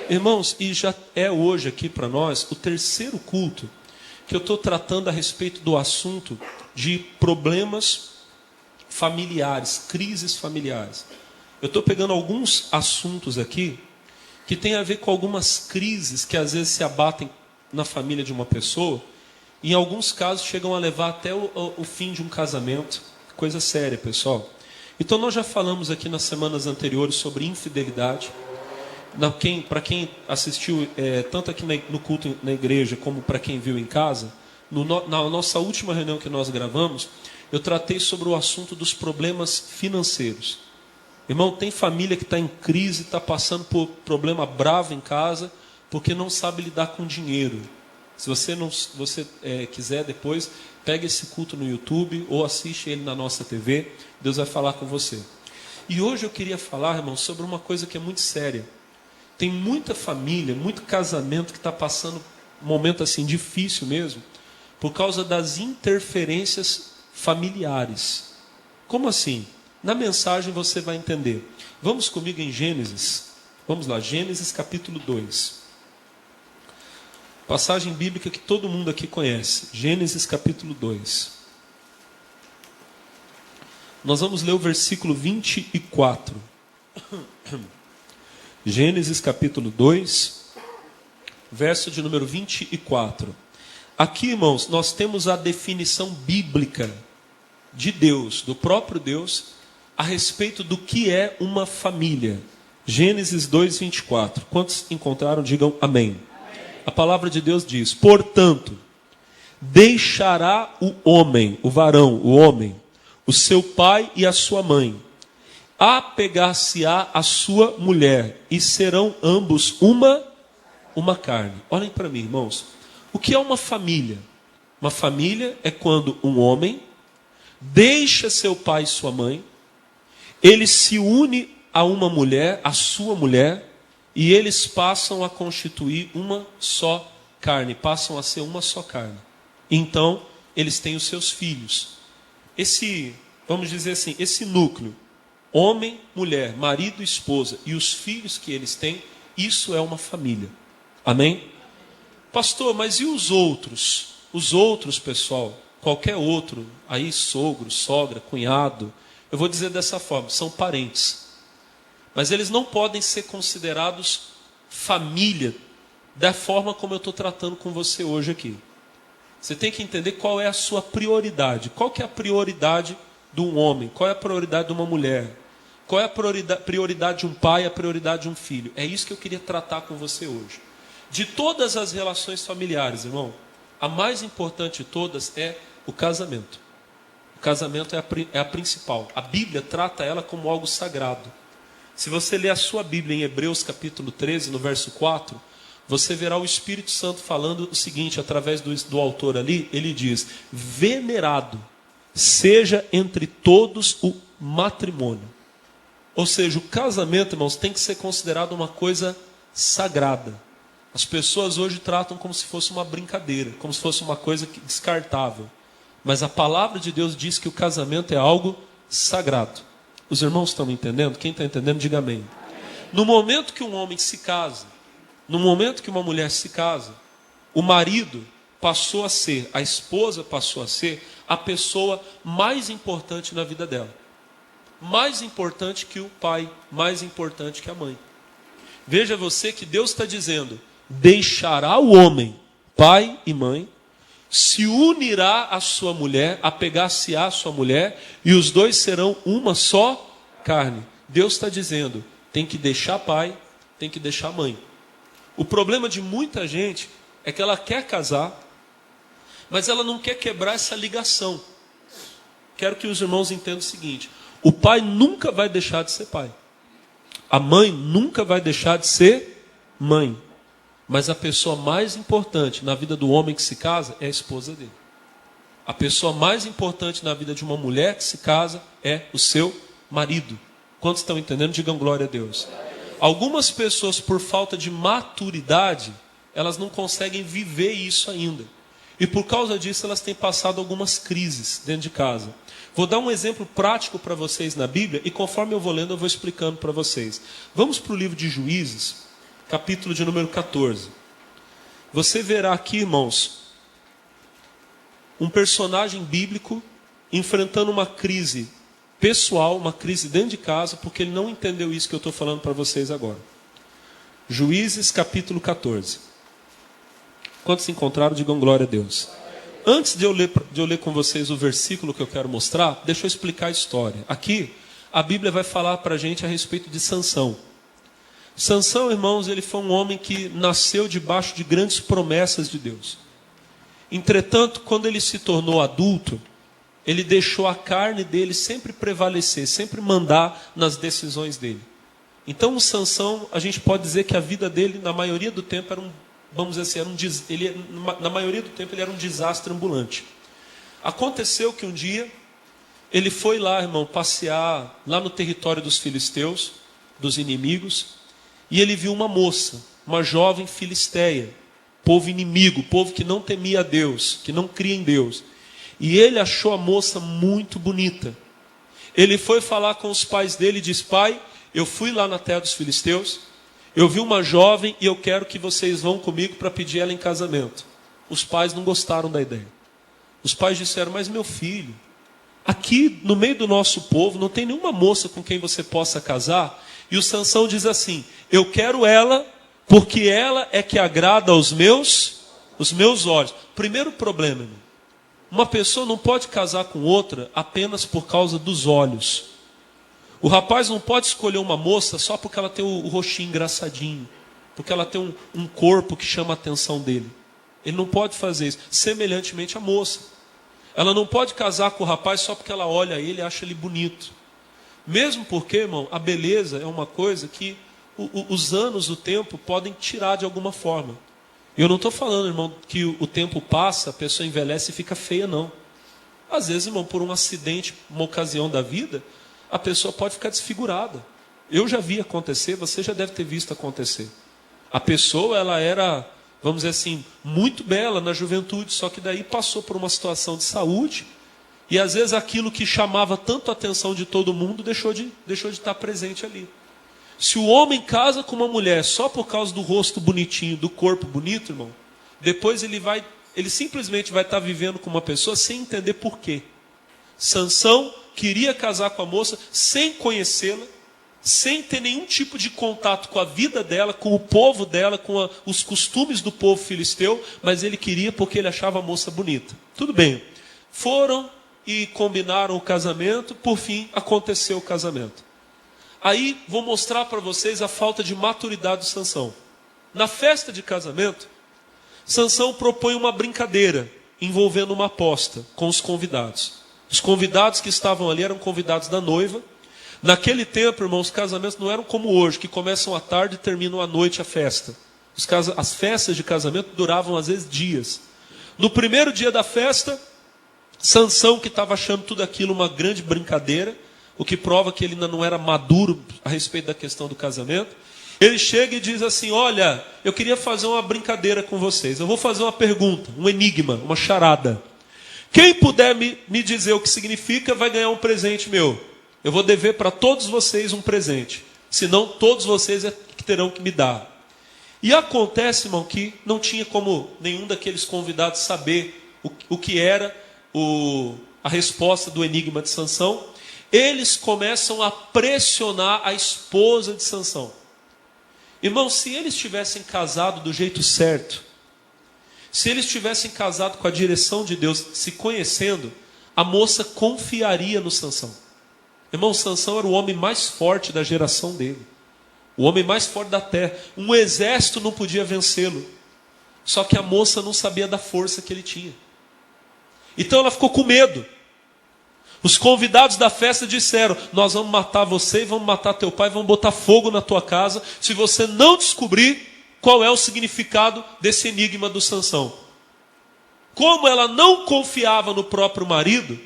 Irmãos, e já é hoje aqui para nós o terceiro culto que eu estou tratando a respeito do assunto de problemas familiares, crises familiares. Eu estou pegando alguns assuntos aqui que tem a ver com algumas crises que às vezes se abatem na família de uma pessoa, e em alguns casos chegam a levar até o fim de um casamento. Coisa séria, pessoal. Então nós já falamos aqui nas semanas anteriores sobre infidelidade. Para quem assistiu tanto aqui no culto na igreja como para quem viu em casa, na nossa última reunião que nós gravamos, eu tratei sobre o assunto dos problemas financeiros. Irmão, tem família que está em crise, está passando por problema bravo em casa, porque não sabe lidar com dinheiro. Se você quiser depois, pega esse culto no YouTube ou assiste ele na nossa TV, Deus vai falar com você. E hoje eu queria falar, irmão, sobre uma coisa que é muito séria. Tem muita família, muito casamento que está passando um momento assim difícil mesmo, por causa das interferências familiares. Como assim? Na mensagem você vai entender. Vamos comigo em Gênesis. Vamos lá, Gênesis capítulo 2. Passagem bíblica que todo mundo aqui conhece. Gênesis capítulo 2. Nós vamos ler o versículo 24. Gênesis capítulo 2, verso de número 24. Aqui, irmãos, nós temos a definição bíblica de Deus, do próprio Deus, a respeito do que é uma família. Gênesis 2, 24. Quantos encontraram, digam amém. A palavra de Deus diz: portanto, deixará o homem, o varão, o homem, o seu pai e a sua mãe, apegar-se-á a sua mulher, e serão ambos uma carne. Olhem para mim, irmãos. O que é uma família? Uma família é quando um homem deixa seu pai e sua mãe, ele se une a uma mulher, a sua mulher, e eles passam a constituir uma só carne, passam a ser uma só carne. Então, eles têm os seus filhos. Vamos dizer assim, esse núcleo, homem, mulher, marido, esposa e os filhos que eles têm, isso é uma família. Amém? Pastor, mas e os outros? Os outros, pessoal, qualquer outro, aí sogro, sogra, cunhado, eu vou dizer dessa forma, são parentes. Mas eles não podem ser considerados família da forma como eu estou tratando com você hoje aqui. Você tem que entender qual é a sua prioridade. Qual que é a prioridade de um homem? Qual é a prioridade de uma mulher? Qual é a prioridade de um pai e a prioridade de um filho? É isso que eu queria tratar com você hoje. De todas as relações familiares, irmão, a mais importante de todas é o casamento. O casamento é a principal. A Bíblia trata ela como algo sagrado. Se você ler a sua Bíblia em Hebreus capítulo 13, no verso 4, você verá o Espírito Santo falando o seguinte, através do autor ali, ele diz: venerado seja entre todos o matrimônio. Ou seja, o casamento, irmãos, tem que ser considerado uma coisa sagrada. As pessoas hoje tratam como se fosse uma brincadeira, como se fosse uma coisa descartável. Mas a palavra de Deus diz que o casamento é algo sagrado. Os irmãos estão me entendendo? Quem está entendendo, diga amém. No momento que um homem se casa, no momento que uma mulher se casa, o marido passou a ser, a esposa passou a ser a pessoa mais importante na vida dela. Mais importante que o pai, mais importante que a mãe. Veja você que Deus está dizendo: deixará o homem, pai e mãe, se unirá à sua mulher, apegar-se-á à sua mulher, e os dois serão uma só carne. Deus está dizendo, tem que deixar pai, tem que deixar mãe. O problema de muita gente é que ela quer casar, mas ela não quer quebrar essa ligação. Quero que os irmãos entendam o seguinte: o pai nunca vai deixar de ser pai. A mãe nunca vai deixar de ser mãe. Mas a pessoa mais importante na vida do homem que se casa é a esposa dele. A pessoa mais importante na vida de uma mulher que se casa é o seu marido. Quantos estão entendendo? Digam glória a Deus. Algumas pessoas, por falta de maturidade, elas não conseguem viver isso ainda. E por causa disso, elas têm passado algumas crises dentro de casa. Vou dar um exemplo prático para vocês na Bíblia, e conforme eu vou lendo, eu vou explicando para vocês. Vamos para o livro de Juízes, capítulo de número 14. Você verá aqui, irmãos, um personagem bíblico enfrentando uma crise pessoal, uma crise dentro de casa, porque ele não entendeu isso que eu estou falando para vocês agora. Juízes capítulo 14. Quantos se encontraram, digam glória a Deus. Antes de eu ler com vocês o versículo que eu quero mostrar, deixa eu explicar a história. Aqui, a Bíblia vai falar para a gente a respeito de Sansão. Sansão, irmãos, ele foi um homem que nasceu debaixo de grandes promessas de Deus. Entretanto, quando ele se tornou adulto, ele deixou a carne dele sempre prevalecer, sempre mandar nas decisões dele. Então, o Sansão, a gente pode dizer que a vida dele, na maioria do tempo, na maioria do tempo, ele era um desastre ambulante. Aconteceu que um dia, ele foi lá, irmão, passear lá no território dos filisteus, dos inimigos, e ele viu uma moça, uma jovem filisteia, povo inimigo, povo que não temia a Deus, que não cria em Deus. E ele achou a moça muito bonita. Ele foi falar com os pais dele e disse: pai, eu fui lá na terra dos filisteus, eu vi uma jovem e eu quero que vocês vão comigo para pedir ela em casamento. Os pais não gostaram da ideia. Os pais disseram: mas meu filho, aqui no meio do nosso povo não tem nenhuma moça com quem você possa casar. E o Sansão diz assim: eu quero ela porque ela é que agrada aos meus olhos. Primeiro problema, irmão, uma pessoa não pode casar com outra apenas por causa dos olhos. O rapaz não pode escolher uma moça só porque ela tem o rostinho engraçadinho, porque ela tem um corpo que chama a atenção dele. Ele não pode fazer isso. Semelhantemente a moça, ela não pode casar com o rapaz só porque ela olha ele e acha ele bonito. Mesmo porque, irmão, a beleza é uma coisa que os anos, o tempo podem tirar de alguma forma. Eu não estou falando, irmão, que o tempo passa, a pessoa envelhece e fica feia, não. Às vezes, irmão, por um acidente, uma ocasião da vida, a pessoa pode ficar desfigurada. Eu já vi acontecer, você já deve ter visto acontecer. A pessoa, ela era, vamos dizer assim, muito bela na juventude, só que daí passou por uma situação de saúde, e às vezes aquilo que chamava tanto a atenção de todo mundo deixou de estar presente ali. Se o homem casa com uma mulher só por causa do rosto bonitinho, do corpo bonito, irmão, depois ele simplesmente vai estar vivendo com uma pessoa sem entender por quê. Sansão queria casar com a moça sem conhecê-la, sem ter nenhum tipo de contato com a vida dela, com o povo dela, com os costumes do povo filisteu, mas ele queria porque ele achava a moça bonita. Tudo bem, foram e combinaram o casamento, por fim aconteceu o casamento. Aí vou mostrar para vocês a falta de maturidade de Sansão. Na festa de casamento, Sansão propõe uma brincadeira envolvendo uma aposta com os convidados. Os convidados que estavam ali eram convidados da noiva. Naquele tempo, irmãos, os casamentos não eram como hoje, que começam à tarde e terminam à noite a festa. As festas de casamento duravam às vezes dias. No primeiro dia da festa, Sansão, que estava achando tudo aquilo uma grande brincadeira, o que prova que ele ainda não era maduro a respeito da questão do casamento, ele chega e diz assim: olha, eu queria fazer uma brincadeira com vocês. Eu vou fazer uma pergunta, um enigma, uma charada. Quem puder me dizer o que significa vai ganhar um presente meu. Eu vou dever para todos vocês um presente. Senão todos vocês é que terão que me dar. E acontece, irmão, que não tinha como nenhum daqueles convidados saber o que era a resposta do enigma de Sansão. Eles começam a pressionar a esposa de Sansão. Irmão, se eles tivessem casado do jeito certo, se eles tivessem casado com a direção de Deus, se conhecendo, a moça confiaria no Sansão. Irmão, Sansão era o homem mais forte da geração dele. O homem mais forte da terra. Um exército não podia vencê-lo. Só que a moça não sabia da força que ele tinha. Então ela ficou com medo. Os convidados da festa disseram: nós vamos matar você e vamos matar teu pai, vamos botar fogo na tua casa, se você não descobrir qual é o significado desse enigma do Sansão. Como ela não confiava no próprio marido,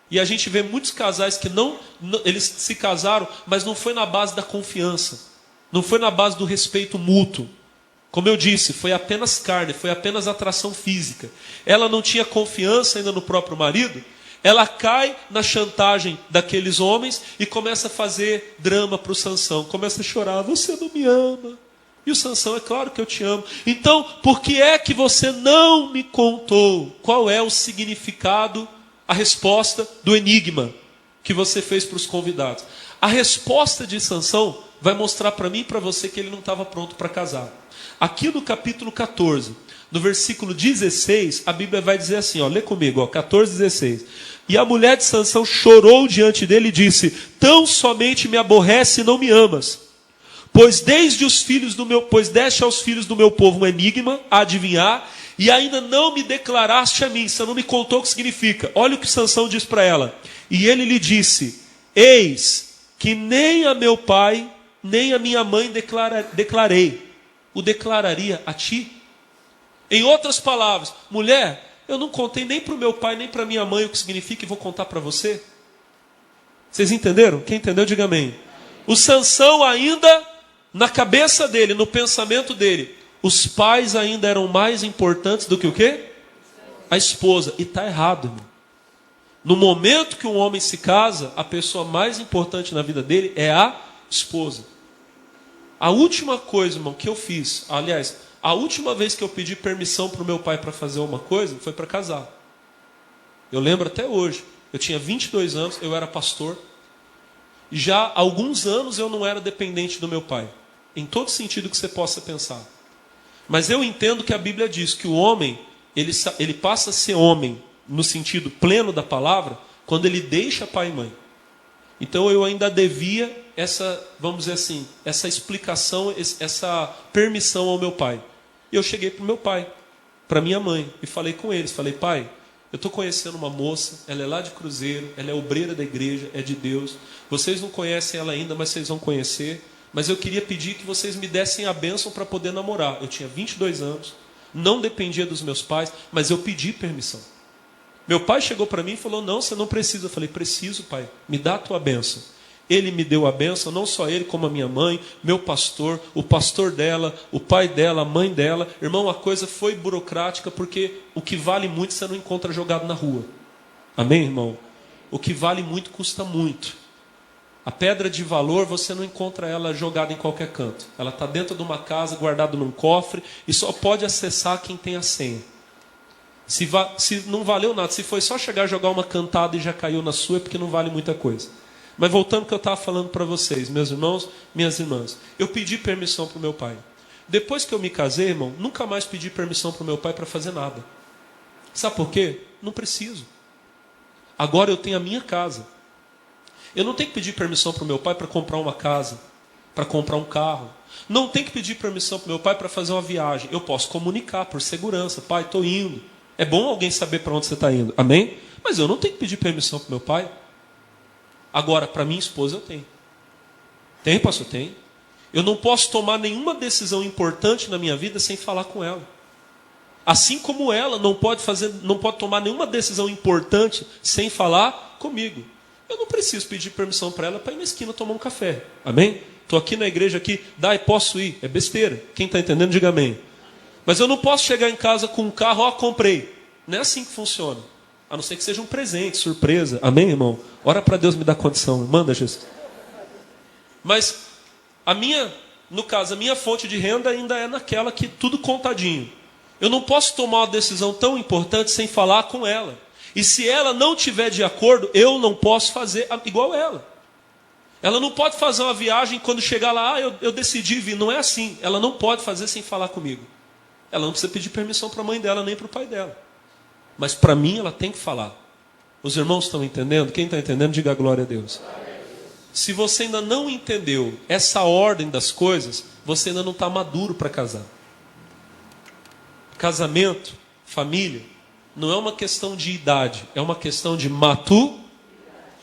e a gente vê muitos casais que eles se casaram, mas não foi na base da confiança, não foi na base do respeito mútuo. Como eu disse, foi apenas carne, foi apenas atração física. Ela não tinha confiança ainda no próprio marido. Ela cai na chantagem daqueles homens e começa a fazer drama para o Sansão. Começa a chorar: você não me ama, E o Sansão, é claro que eu te amo. Então, por que é que você não me contou qual é o significado, a resposta do enigma que você fez para os convidados? A resposta de Sansão vai mostrar para mim e para você que ele não estava pronto para casar. Aqui no capítulo 14, no versículo 16, a Bíblia vai dizer assim, ó, lê comigo, ó, 14, 16. E a mulher de Sansão chorou diante dele e disse: tão somente me aborrece e não me amas, pois deste aos filhos do meu povo um enigma a adivinhar, e ainda não me declaraste a mim. Você não me contou o que significa. Olha o que Sansão diz para ela. E ele lhe disse: eis que nem a meu pai, nem a minha mãe declarei. O declararia a ti? Em outras palavras, mulher, eu não contei nem para o meu pai, nem para minha mãe o que significa e vou contar para você. Vocês entenderam? Quem entendeu, diga amém. O Sansão ainda, na cabeça dele, no pensamento dele, os pais ainda eram mais importantes do que o quê? A esposa. E está errado, irmão. No momento que um homem se casa, a pessoa mais importante na vida dele é a esposa. A última coisa, irmão, que eu fiz, aliás, a última vez que eu pedi permissão para o meu pai para fazer uma coisa, foi para casar. Eu lembro até hoje. Eu tinha 22 anos, eu era pastor. E já há alguns anos eu não era dependente do meu pai. Em todo sentido que você possa pensar. Mas eu entendo que a Bíblia diz que o homem, ele passa a ser homem, no sentido pleno da palavra, quando ele deixa pai e mãe. Então eu ainda devia essa, vamos dizer assim, essa explicação, essa permissão ao meu pai. E eu cheguei para o meu pai, para minha mãe, e falei com eles, falei: pai, eu estou conhecendo uma moça, ela é lá de Cruzeiro, ela é obreira da igreja, é de Deus. Vocês não conhecem ela ainda, mas vocês vão conhecer. Mas eu queria pedir que vocês me dessem a bênção para poder namorar. Eu tinha 22 anos, não dependia dos meus pais, mas eu pedi permissão. Meu pai chegou para mim e falou: não, você não precisa. Eu falei: preciso, pai, me dá a tua bênção. Ele me deu a bênção, não só ele, como a minha mãe, meu pastor, o pastor dela, o pai dela, a mãe dela. Irmão, a coisa foi burocrática, porque o que vale muito você não encontra jogado na rua. Amém, irmão? O que vale muito custa muito. A pedra de valor, você não encontra ela jogada em qualquer canto. Ela está dentro de uma casa, guardada num cofre, e só pode acessar quem tem a senha. Se não valeu nada, se foi só chegar a jogar uma cantada e já caiu na sua, é porque não vale muita coisa. Mas voltando ao que eu estava falando para vocês, meus irmãos, minhas irmãs. Eu pedi permissão para o meu pai. Depois que eu me casei, irmão, nunca mais pedi permissão para o meu pai para fazer nada. Sabe por quê? Não preciso. Agora eu tenho a minha casa. Eu não tenho que pedir permissão para o meu pai para comprar uma casa, para comprar um carro. Não tenho que pedir permissão para o meu pai para fazer uma viagem. Eu posso comunicar por segurança: pai, estou indo. É bom alguém saber para onde você está indo. Amém? Mas eu não tenho que pedir permissão para o meu pai. Agora, para minha esposa eu tenho. Tem, pastor? Tem. Eu não posso tomar nenhuma decisão importante na minha vida sem falar com ela. Assim como ela não pode tomar nenhuma decisão importante sem falar comigo. Eu não preciso pedir permissão para ela para ir na esquina tomar um café. Amém? Estou aqui na igreja aqui, posso ir. É besteira. Quem está entendendo, diga amém. Mas eu não posso chegar em casa com um carro, comprei. Não é assim que funciona. A não ser que seja um presente, surpresa. Amém, irmão? Ora para Deus me dar condição. Manda, Jesus. Mas no caso, a minha fonte de renda ainda é naquela que tudo contadinho. Eu não posso tomar uma decisão tão importante sem falar com ela. E se ela não tiver de acordo, eu não posso fazer igual ela. Ela não pode fazer uma viagem quando chegar lá, eu decidi vir. Não é assim. Ela não pode fazer sem falar comigo. Ela não precisa pedir permissão para a mãe dela, nem para o pai dela. Mas para mim ela tem que falar. Os irmãos estão entendendo? Quem está entendendo, diga glória a Deus. Se você ainda não entendeu essa ordem das coisas, você ainda não está maduro para casar. Casamento, família, não é uma questão de idade, é uma questão de maturidade.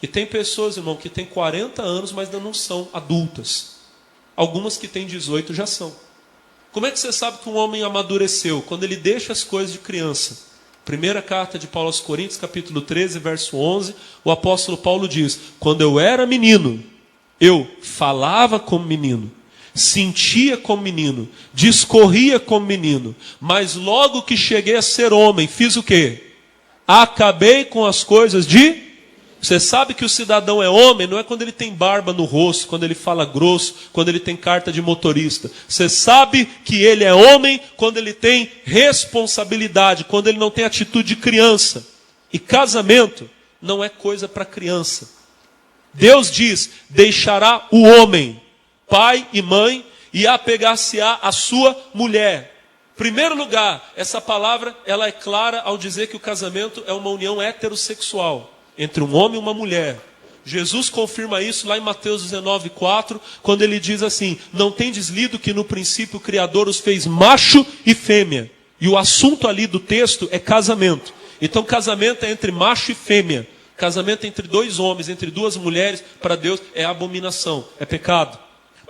E tem pessoas, irmão, que têm 40 anos, mas ainda não são adultas. Algumas que têm 18 já são. Como é que você sabe que um homem amadureceu? Quando ele deixa as coisas de criança. Primeira carta de Paulo aos Coríntios, capítulo 13, verso 11, o apóstolo Paulo diz: quando eu era menino, eu falava como menino, sentia como menino, discorria como menino, mas logo que cheguei a ser homem, fiz o quê? Acabei com as coisas de... Você sabe que o cidadão é homem, não é quando ele tem barba no rosto, quando ele fala grosso, quando ele tem carta de motorista. Você sabe que ele é homem quando ele tem responsabilidade, quando ele não tem atitude de criança. E casamento não é coisa para criança. Deus diz, deixará o homem, pai e mãe, e apegar-se-á a sua mulher. Primeiro lugar, essa palavra ela é clara ao dizer que o casamento é uma união heterossexual entre um homem e uma mulher. Jesus confirma isso lá em Mateus 19:4, quando ele diz assim: não tendes lido que no princípio o Criador os fez macho e fêmea. E o assunto ali do texto é casamento. Então casamento é entre macho e fêmea. Casamento entre dois homens, entre duas mulheres, para Deus é abominação, é pecado.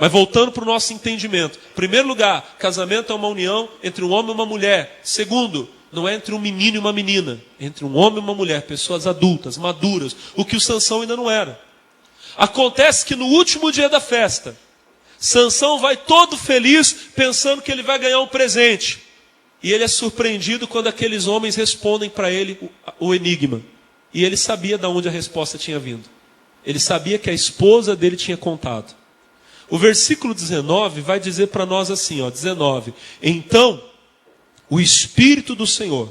Mas voltando para o nosso entendimento. Em primeiro lugar, casamento é uma união entre um homem e uma mulher. Segundo, não é entre um menino e uma menina. É entre um homem e uma mulher, pessoas adultas, maduras. O que o Sansão ainda não era. Acontece que no último dia da festa, Sansão vai todo feliz, pensando que ele vai ganhar um presente. E ele é surpreendido quando aqueles homens respondem para ele o enigma. E ele sabia de onde a resposta tinha vindo. Ele sabia que a esposa dele tinha contado. O versículo 19 vai dizer para nós assim, 19. Então, o Espírito do Senhor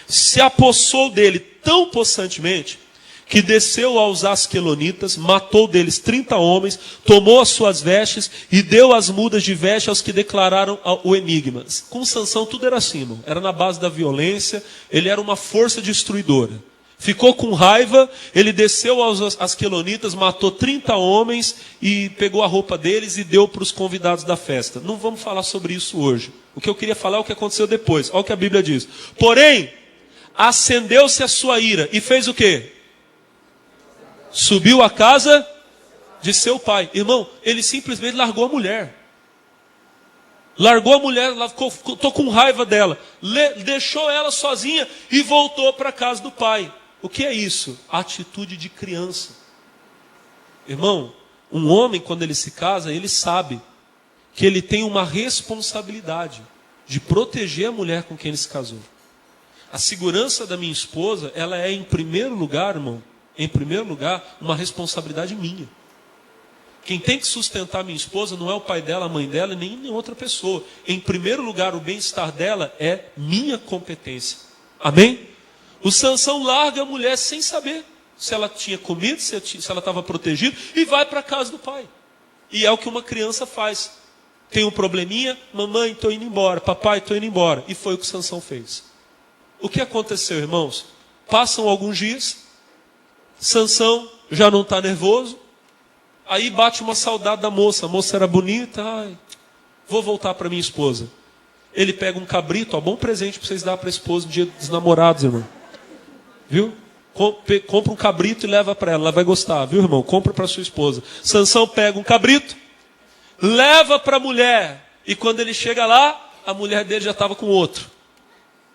se apossou dele tão possantemente, que desceu aos asquelonitas, matou deles 30 homens, tomou as suas vestes e deu as mudas de veste aos que declararam o enigma. Com Sansão tudo era assim, irmão. Era na base da violência, ele era uma força destruidora. Ficou com raiva, ele desceu aos asquelonitas, matou 30 homens e pegou a roupa deles e deu para os convidados da festa. Não vamos falar sobre isso hoje. O que eu queria falar é o que aconteceu depois. Olha o que a Bíblia diz. Porém, acendeu-se a sua ira e fez o quê? Subiu à casa de seu pai. Irmão, ele simplesmente largou a mulher. Largou a mulher, estou com raiva dela. Deixou ela sozinha e voltou para a casa do pai. O que é isso? Atitude de criança. Irmão, um homem quando ele se casa, ele sabe que ele tem uma responsabilidade de proteger a mulher com quem ele se casou. A segurança da minha esposa, ela é em primeiro lugar, irmão, em primeiro lugar, uma responsabilidade minha. Quem tem que sustentar minha esposa não é o pai dela, a mãe dela, nem nenhuma outra pessoa. Em primeiro lugar, o bem-estar dela é minha competência. Amém? O Sansão larga a mulher sem saber se ela tinha comido, se ela estava protegida, e vai para a casa do pai. E é o que uma criança faz. Tem um probleminha, mamãe, estou indo embora, papai, estou indo embora. E foi o que o Sansão fez. O que aconteceu, irmãos? Passam alguns dias, Sansão já não está nervoso, aí bate uma saudade da moça. A moça era bonita, vou voltar para minha esposa. Ele pega um cabrito, bom presente para vocês dar para a esposa no dia dos namorados, irmão. Viu? Compra um cabrito e leva para ela vai gostar, viu, irmão? Compra para sua esposa. Sansão pega um cabrito, leva para a mulher, e quando ele chega lá, a mulher dele já estava com outro.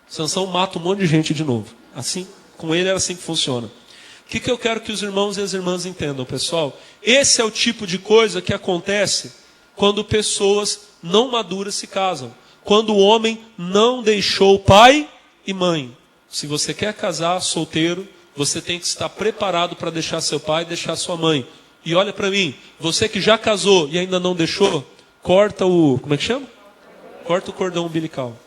Sansão mata um monte de gente de novo. Assim, com ele era assim que funciona. O que eu quero que os irmãos e as irmãs entendam, pessoal? Esse é o tipo de coisa que acontece quando pessoas não maduras se casam. Quando o homem não deixou pai e mãe. Se você quer casar solteiro, você tem que estar preparado para deixar seu pai e deixar sua mãe. E olha para mim, você que já casou e ainda não deixou, corta o... Como é que chama? Corta o cordão umbilical.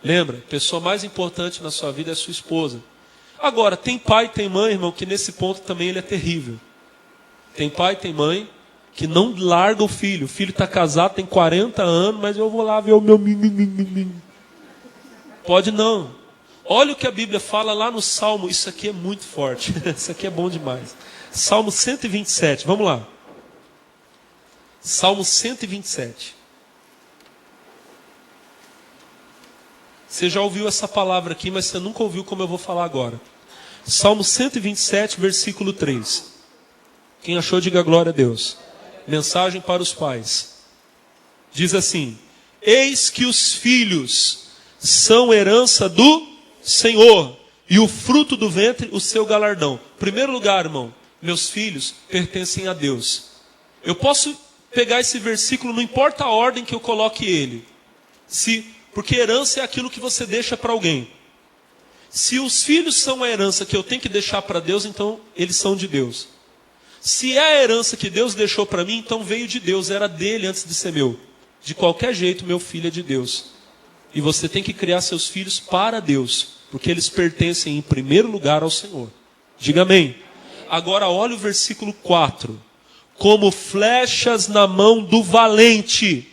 Lembra, a pessoa mais importante na sua vida é a sua esposa. Agora, tem pai e tem mãe, irmão, que nesse ponto também ele é terrível. Tem pai e tem mãe que não larga o filho. O filho está casado, tem 40 anos, mas eu vou lá ver o meu menino. Pode não. Olha o que a Bíblia fala lá no Salmo. Isso aqui é muito forte. Isso aqui é bom demais. Salmo 127. Vamos lá. Salmo 127. Você já ouviu essa palavra aqui, mas você nunca ouviu como eu vou falar agora. Salmo 127, versículo 3. Quem achou, diga glória a Deus. Mensagem para os pais. Diz assim: eis que os filhos são herança do Senhor, e o fruto do ventre, o seu galardão. Primeiro lugar, irmão, meus filhos pertencem a Deus. Eu posso pegar esse versículo, não importa a ordem que eu coloque ele. Porque herança é aquilo que você deixa para alguém. Se os filhos são a herança que eu tenho que deixar para Deus, então eles são de Deus. Se é a herança que Deus deixou para mim, então veio de Deus, era dele antes de ser meu. De qualquer jeito, meu filho é de Deus. E você tem que criar seus filhos para Deus, porque eles pertencem em primeiro lugar ao Senhor. Diga amém. Agora olha o versículo 4. Como flechas na mão do valente,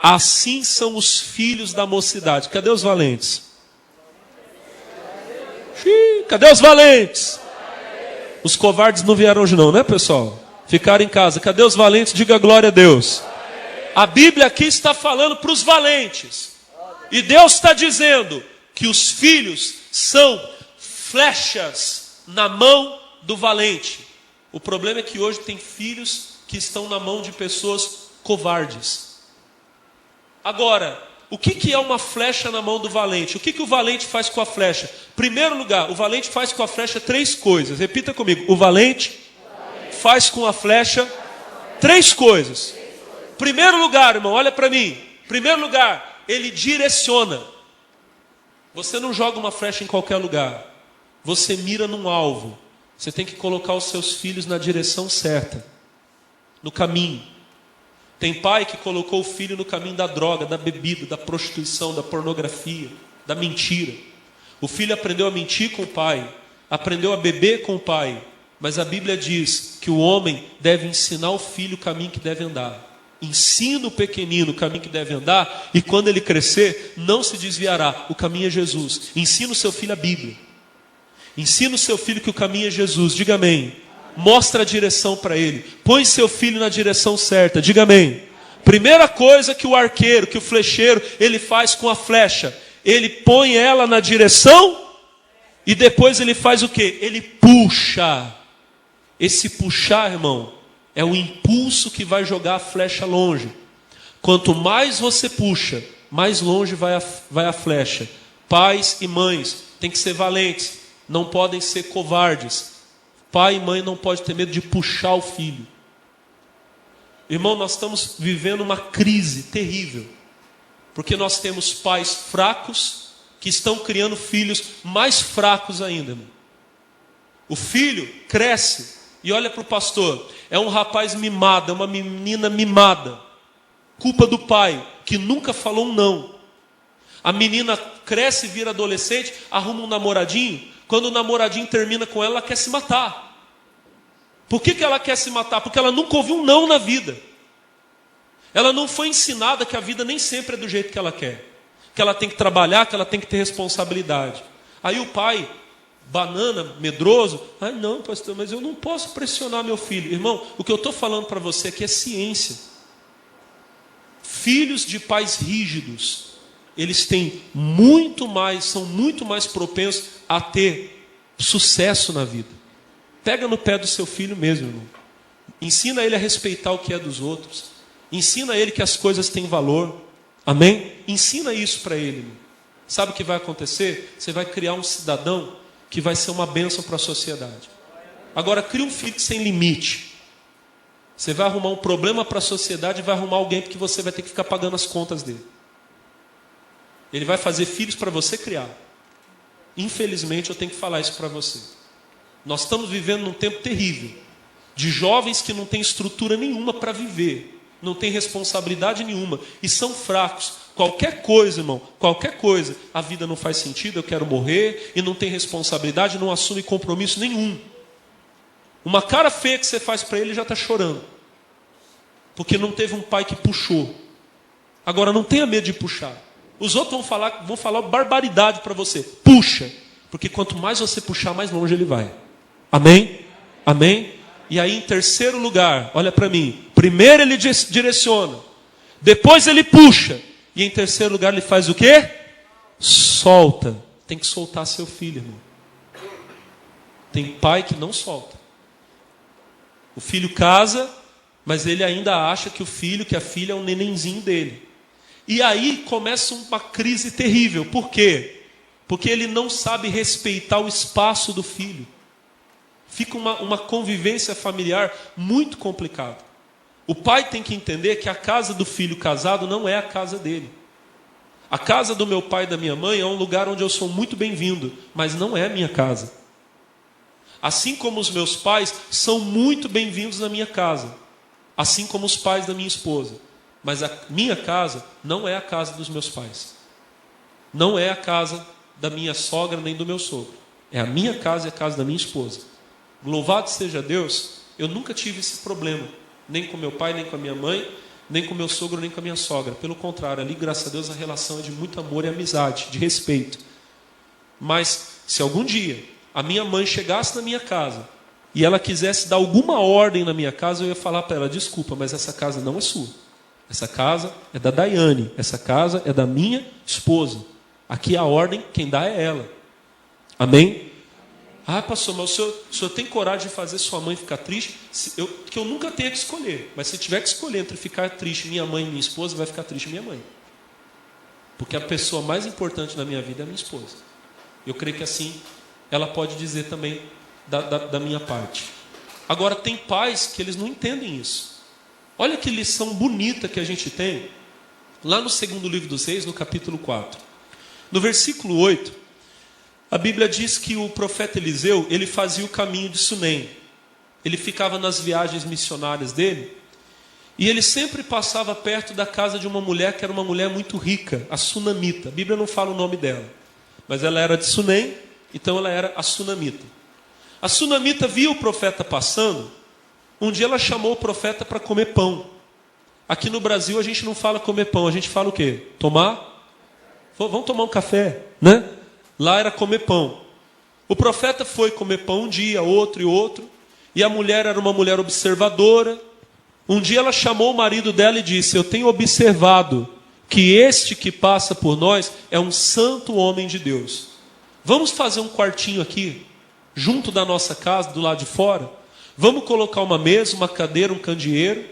assim são os filhos da mocidade. Cadê os valentes? Cadê os valentes? Os covardes não vieram hoje não, né, pessoal? Ficaram em casa. Cadê os valentes? Diga glória a Deus. A Bíblia aqui está falando para os valentes. E Deus está dizendo que os filhos são flechas na mão do valente. O problema é que hoje tem filhos que estão na mão de pessoas covardes. Agora, o que é uma flecha na mão do valente? O que o valente faz com a flecha? Primeiro lugar, o valente faz com a flecha 3 coisas. Repita comigo. O valente faz com a flecha 3 coisas. Primeiro lugar, irmão, olha para mim. Primeiro lugar, ele direciona. Você não joga uma flecha em qualquer lugar. Você mira num alvo. Você tem que colocar os seus filhos na direção certa. No caminho. Tem pai que colocou o filho no caminho da droga, da bebida, da prostituição, da pornografia, da mentira. O filho aprendeu a mentir com o pai, aprendeu a beber com o pai. Mas a Bíblia diz que o homem deve ensinar o filho o caminho que deve andar. Ensina o pequenino o caminho que deve andar, e quando ele crescer, não se desviará. O caminho é Jesus. Ensina o seu filho a Bíblia. Ensina o seu filho que o caminho é Jesus. Diga amém. Mostra a direção para ele. Põe seu filho na direção certa. Diga amém. Primeira coisa que o arqueiro, que o flecheiro, ele faz com a flecha. Ele põe ela na direção e depois ele faz o quê? Ele puxa. Esse puxar, irmão, é o impulso que vai jogar a flecha longe. Quanto mais você puxa, mais longe vai a flecha. Pais e mães têm que ser valentes. Não podem ser covardes. Pai e mãe não podem ter medo de puxar o filho. Irmão, nós estamos vivendo uma crise terrível. Porque nós temos pais fracos que estão criando filhos mais fracos ainda. Irmão. O filho cresce e olha para o pastor. É um rapaz mimado, é uma menina mimada. Culpa do pai, que nunca falou um não. A menina cresce e vira adolescente, arruma um namoradinho. Quando o namoradinho termina com ela, ela quer se matar. Por que ela quer se matar? Porque ela nunca ouviu um não na vida. Ela não foi ensinada que a vida nem sempre é do jeito que ela quer. Que ela tem que trabalhar, que ela tem que ter responsabilidade. Aí o pai, banana, medroso, ai não, pastor, mas eu não posso pressionar meu filho. Irmão, o que eu estou falando para você aqui é ciência. Filhos de pais rígidos, eles têm são muito mais propensos a ter sucesso na vida. Pega no pé do seu filho mesmo, irmão. Ensina ele a respeitar o que é dos outros. Ensina ele que as coisas têm valor. Amém? Ensina isso para ele, irmão. Sabe o que vai acontecer? Você vai criar um cidadão que vai ser uma bênção para a sociedade. Agora, cria um filho sem limite. Você vai arrumar um problema para a sociedade e vai arrumar alguém porque você vai ter que ficar pagando as contas dele. Ele vai fazer filhos para você criar. Infelizmente, eu tenho que falar isso para você. Nós estamos vivendo num tempo terrível. De jovens que não têm estrutura nenhuma para viver. Não têm responsabilidade nenhuma. E são fracos. Qualquer coisa, irmão, qualquer coisa. A vida não faz sentido, eu quero morrer. E não tem responsabilidade, não assume compromisso nenhum. Uma cara feia que você faz para ele, já está chorando. Porque não teve um pai que puxou. Agora, não tenha medo de puxar. Os outros vão falar barbaridade para você. Puxa. Porque quanto mais você puxar, mais longe ele vai. Amém? Amém? E aí, em terceiro lugar, olha para mim. Primeiro ele direciona. Depois ele puxa. E em terceiro lugar ele faz o quê? Solta. Tem que soltar seu filho, irmão. Tem pai que não solta. O filho casa, mas ele ainda acha que o filho, que a filha é um nenenzinho dele. E aí começa uma crise terrível. Por quê? Porque ele não sabe respeitar o espaço do filho. Fica uma convivência familiar muito complicada. O pai tem que entender que a casa do filho casado não é a casa dele. A casa do meu pai e da minha mãe é um lugar onde eu sou muito bem-vindo, mas não é a minha casa. Assim como os meus pais são muito bem-vindos na minha casa, assim como os pais da minha esposa. Mas a minha casa não é a casa dos meus pais. Não é a casa da minha sogra nem do meu sogro. É a minha casa e a casa da minha esposa. Louvado seja Deus, eu nunca tive esse problema. Nem com meu pai, nem com a minha mãe, nem com meu sogro, nem com a minha sogra. Pelo contrário, ali, graças a Deus, a relação é de muito amor e amizade, de respeito. Mas, se algum dia a minha mãe chegasse na minha casa e ela quisesse dar alguma ordem na minha casa, eu ia falar para ela: desculpa, mas essa casa não é sua. Essa casa é da Daiane, essa casa é da minha esposa. Aqui a ordem, quem dá é ela. Amém? Ah, pastor, mas o senhor tem coragem de fazer sua mãe ficar triste? Que eu nunca tenha que escolher. Mas se tiver que escolher entre ficar triste minha mãe e minha esposa, vai ficar triste minha mãe. Porque a pessoa mais importante na minha vida é a minha esposa. Eu creio que assim ela pode dizer também da minha parte. Agora, tem pais que eles não entendem isso. Olha que lição bonita que a gente tem lá no segundo livro dos Reis, no capítulo 4. No versículo 8, a Bíblia diz que o profeta Eliseu, ele fazia o caminho de Sunem. Ele ficava nas viagens missionárias dele, e ele sempre passava perto da casa de uma mulher que era uma mulher muito rica, a Sunamita. A Bíblia não fala o nome dela, mas ela era de Sunem, então ela era a Sunamita. A Sunamita via o profeta passando. Um dia ela chamou o profeta para comer pão. Aqui no Brasil a gente não fala comer pão, a gente fala o quê? Tomar? Vamos tomar um café, né? Lá era comer pão. O profeta foi comer pão um dia, outro e outro. E a mulher era uma mulher observadora. Um dia ela chamou o marido dela e disse: eu tenho observado que este que passa por nós é um santo homem de Deus. Vamos fazer um quartinho aqui, junto da nossa casa, do lado de fora. Vamos colocar uma mesa, uma cadeira, um candeeiro.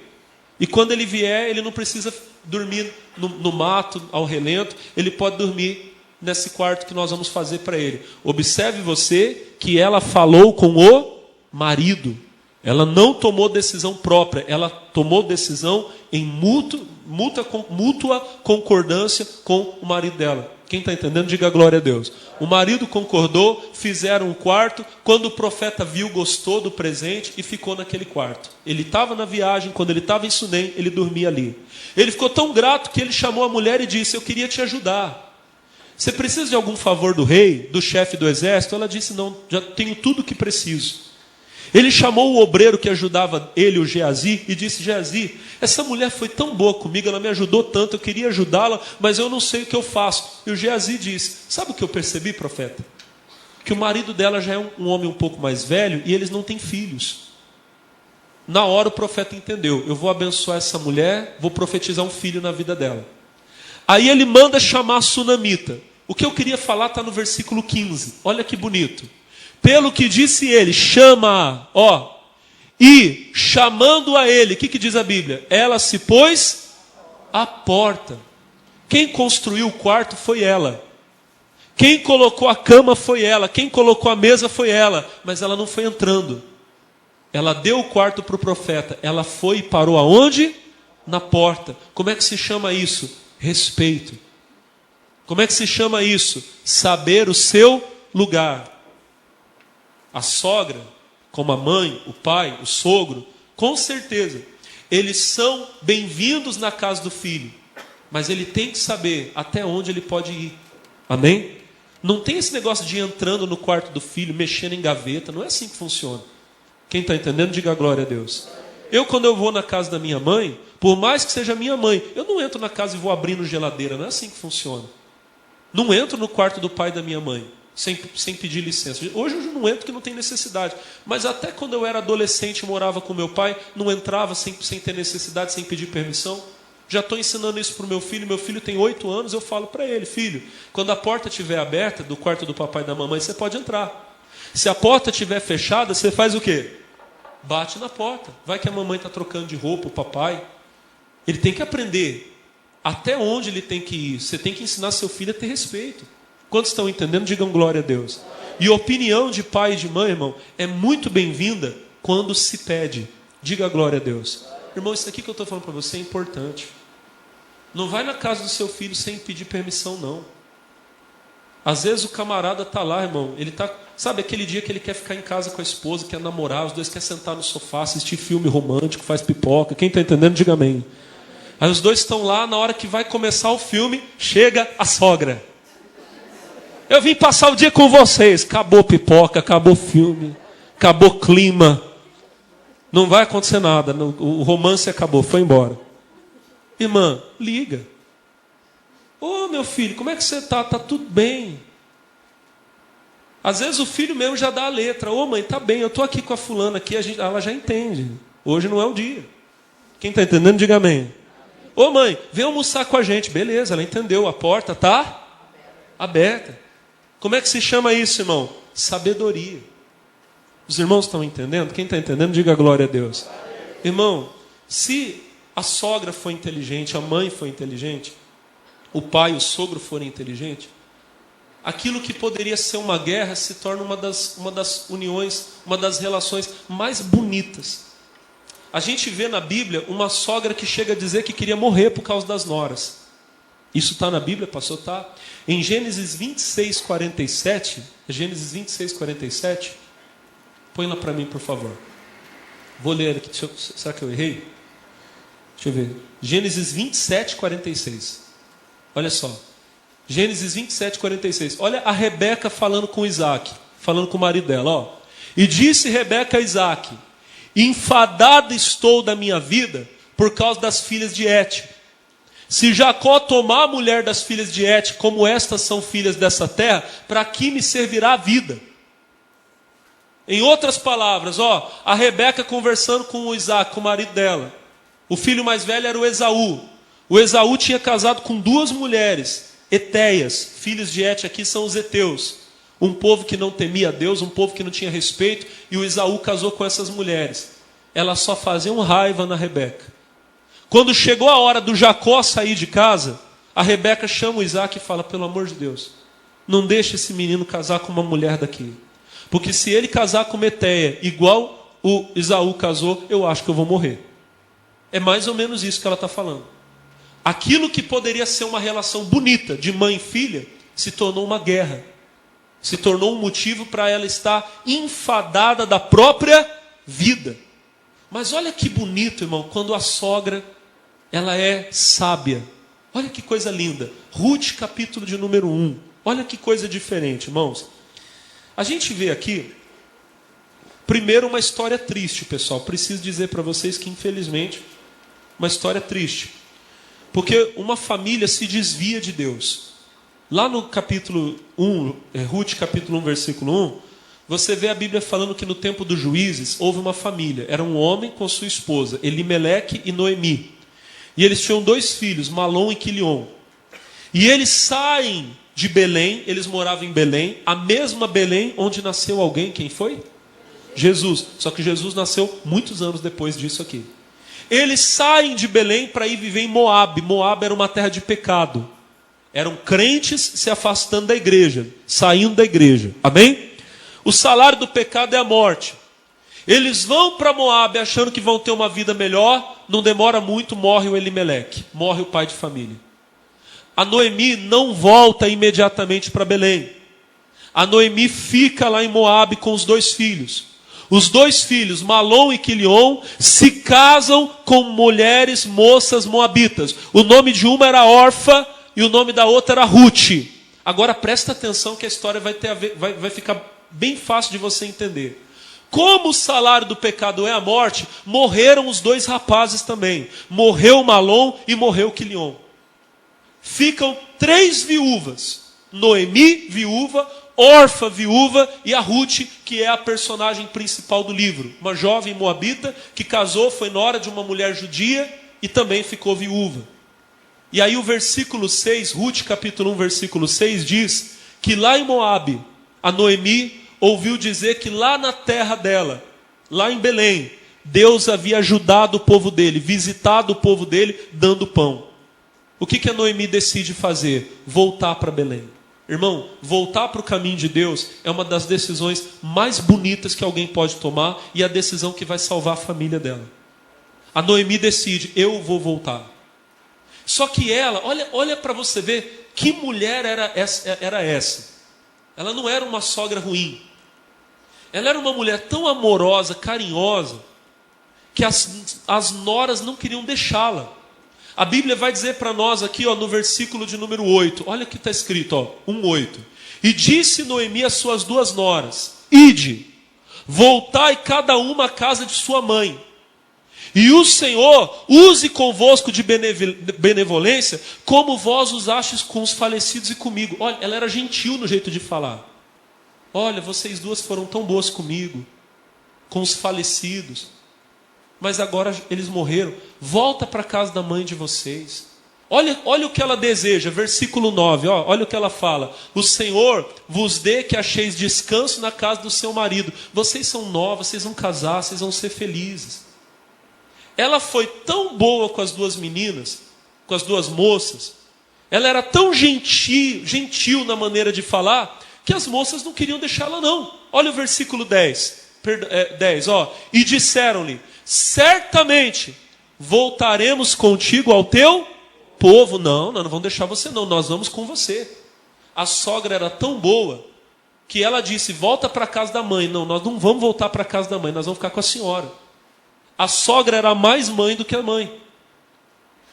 E quando ele vier, ele não precisa dormir no mato, ao relento. Ele pode dormir nesse quarto que nós vamos fazer para ele. Observe você que ela falou com o marido. Ela não tomou decisão própria. Ela tomou decisão em mútua concordância com o marido dela. Quem está entendendo, diga glória a Deus. O marido concordou, fizeram um quarto. Quando o profeta viu, gostou do presente e ficou naquele quarto. Ele estava na viagem, quando ele estava em Sunem, ele dormia ali. Ele ficou tão grato que ele chamou a mulher e disse: eu queria te ajudar. Você precisa de algum favor do rei, do chefe do exército? Ela disse: não, já tenho tudo o que preciso. Ele chamou o obreiro que ajudava ele, o Geazi, e disse: Geazi, essa mulher foi tão boa comigo, ela me ajudou tanto, eu queria ajudá-la, mas eu não sei o que eu faço. E o Geazi disse: sabe o que eu percebi, profeta? Que o marido dela já é um homem um pouco mais velho e eles não têm filhos. Na hora o profeta entendeu: eu vou abençoar essa mulher, vou profetizar um filho na vida dela. Aí ele manda chamar a Sunamita. O que eu queria falar está no versículo 15. Olha que bonito. Pelo que disse ele, chama-a, ó. E chamando a ele, o que diz a Bíblia? Ela se pôs à porta. Quem construiu o quarto foi ela. Quem colocou a cama foi ela. Quem colocou a mesa foi ela. Mas ela não foi entrando. Ela deu o quarto para o profeta. Ela foi e parou aonde? Na porta. Como é que se chama isso? Respeito. Como é que se chama isso? Saber o seu lugar. A sogra, como a mãe, o pai, o sogro, com certeza, eles são bem-vindos na casa do filho. Mas ele tem que saber até onde ele pode ir. Amém? Não tem esse negócio de ir entrando no quarto do filho, mexendo em gaveta. Não é assim que funciona. Quem está entendendo, diga glória a Deus. Eu, quando eu vou na casa da minha mãe, por mais que seja minha mãe, eu não entro na casa e vou abrindo geladeira. Não é assim que funciona. Não entro no quarto do pai da minha mãe sem pedir licença. Hoje eu não entro porque não tem necessidade. Mas até quando eu era adolescente e morava com meu pai, não entrava sem ter necessidade, sem pedir permissão. Já estou ensinando isso para o meu filho. Meu filho tem 8 anos, eu falo para ele: filho, quando a porta estiver aberta do quarto do papai e da mamãe, você pode entrar. Se a porta estiver fechada, você faz o quê? Bate na porta. Vai que a mamãe está trocando de roupa, o papai. Ele tem que aprender até onde ele tem que ir. Você tem que ensinar seu filho a ter respeito. Quantos estão entendendo? Digam glória a Deus. E a opinião de pai e de mãe, irmão, é muito bem-vinda quando se pede. Diga glória a Deus. Irmão, isso aqui que eu estou falando para você é importante. Não vai na casa do seu filho sem pedir permissão, não. Às vezes o camarada está lá, irmão, ele está, sabe aquele dia que ele quer ficar em casa com a esposa, quer namorar, os dois querem sentar no sofá, assistir filme romântico, faz pipoca, quem está entendendo, diga amém. Aí os dois estão lá, na hora que vai começar o filme, chega a sogra. Eu vim passar o dia com vocês, acabou pipoca, acabou filme, acabou clima, não vai acontecer nada, o romance acabou, foi embora. Irmã, liga. Ô meu filho, como é que você está? Está tudo bem. Às vezes o filho mesmo já dá a letra. Ô mãe, tá bem, eu estou aqui com a fulana aqui, ela já entende. Hoje não é o dia. Quem está entendendo, diga amém. Ô mãe, vem almoçar com a gente. Beleza, ela entendeu, a porta está aberta. Como é que se chama isso, irmão? Sabedoria. Os irmãos estão entendendo? Quem está entendendo, diga glória a Deus. Irmão, se a sogra foi inteligente, a mãe foi inteligente, o pai, o sogro forem inteligentes, aquilo que poderia ser uma guerra se torna uma das uniões, uma das relações mais bonitas. A gente vê na Bíblia uma sogra que chega a dizer que queria morrer por causa das noras. Isso está na Bíblia, pastor? Está. Em Gênesis 26, 47, Gênesis 26, 47, põe lá para mim, por favor. Vou ler aqui, será que eu errei? Deixa eu ver. Gênesis 27, 46. Olha só. Gênesis 27, 46. Olha a Rebeca falando com Isaac, falando com o marido dela. Ó. E disse Rebeca a Isaac: enfadada estou da minha vida por causa das filhas de Et. Se Jacó tomar a mulher das filhas de Et, como estas são filhas dessa terra, para que me servirá a vida? Em outras palavras, ó, a Rebeca conversando com o Isaac, com o marido dela. O filho mais velho era o Esaú. O Esaú tinha casado com duas mulheres, Eteias, filhos de Et, aqui são os heteus. Um povo que não temia a Deus, um povo que não tinha respeito, e o Esaú casou com essas mulheres. Elas só faziam raiva na Rebeca. Quando chegou a hora do Jacó sair de casa, a Rebeca chama o Isaac e fala: pelo amor de Deus, não deixe esse menino casar com uma mulher daqui. Porque se ele casar com uma Eteia, igual o Esaú casou, eu acho que eu vou morrer. É mais ou menos isso que ela está falando. Aquilo que poderia ser uma relação bonita de mãe e filha, se tornou uma guerra. Se tornou um motivo para ela estar enfadada da própria vida. Mas olha que bonito, irmão, quando a sogra, ela é sábia. Olha que coisa linda. Ruth, capítulo de número 1. Olha que coisa diferente, irmãos. A gente vê aqui, primeiro, uma história triste, pessoal. Preciso dizer para vocês que, infelizmente, uma história triste. Porque uma família se desvia de Deus. Lá no capítulo 1, Ruth capítulo 1, versículo 1, você vê a Bíblia falando que no tempo dos juízes houve uma família. Era um homem com sua esposa, Elimeleque e Noemi. E eles tinham dois filhos, Malom e Quilion. E eles saem de Belém, eles moravam em Belém, a mesma Belém onde nasceu alguém, quem foi? Jesus. Só que Jesus nasceu muitos anos depois disso aqui. Eles saem de Belém para ir viver em Moabe. Moabe era uma terra de pecado. Eram crentes se afastando da igreja, saindo da igreja. Amém? O salário do pecado é a morte. Eles vão para Moabe achando que vão ter uma vida melhor. Não demora muito, morre o Elimeleque. Morre o pai de família. A Noemi não volta imediatamente para Belém. A Noemi fica lá em Moabe com os dois filhos. Os dois filhos, Malom e Quilion, se casam com mulheres moças moabitas. O nome de uma era Orfa e o nome da outra era Ruth. Agora presta atenção que a história vai ficar bem fácil de você entender. Como o salário do pecado é a morte, morreram os dois rapazes também. Morreu Malom e morreu Quilion. Ficam 3 viúvas. Noemi, viúva, Orfa, viúva, e a Ruth, que é a personagem principal do livro. Uma jovem moabita que casou, foi nora de uma mulher judia e também ficou viúva. E aí o versículo 6, Ruth capítulo 1, versículo 6, diz que lá em Moabe, a Noemi ouviu dizer que lá na terra dela, lá em Belém, Deus havia ajudado o povo dele, visitado o povo dele, dando pão. O que a Noemi decide fazer? Voltar para Belém. Irmão, voltar para o caminho de Deus é uma das decisões mais bonitas que alguém pode tomar e a decisão que vai salvar a família dela. A Noemi decide: eu vou voltar. Só que ela, olha para você ver que mulher era essa. Ela não era uma sogra ruim. Ela era uma mulher tão amorosa, carinhosa, que as noras não queriam deixá-la. A Bíblia vai dizer para nós aqui, no versículo de número 8. Olha o que está escrito, 1:8. E disse Noemi às suas 2 noras: Ide, voltai cada uma à casa de sua mãe. E o Senhor use convosco de benevolência, como vós usastes com os falecidos e comigo. Olha, ela era gentil no jeito de falar. Olha, vocês duas foram tão boas comigo, com os falecidos, mas agora eles morreram. Volta para a casa da mãe de vocês. Olha o que ela deseja, versículo 9, olha o que ela fala. O Senhor vos dê que acheis descanso na casa do seu marido. Vocês são novas, vocês vão casar, vocês vão ser felizes. Ela foi tão boa com as 2 meninas, com as 2 moças. Ela era tão gentil na maneira de falar, que as moças não queriam deixá-la não. Olha o versículo 10. E disseram-lhe: certamente voltaremos contigo ao teu povo. Não, nós não vamos deixar você não, nós vamos com você. A sogra era tão boa, que ela disse: volta para a casa da mãe. Não, nós não vamos voltar para a casa da mãe, nós vamos ficar com a senhora. A sogra era mais mãe do que a mãe.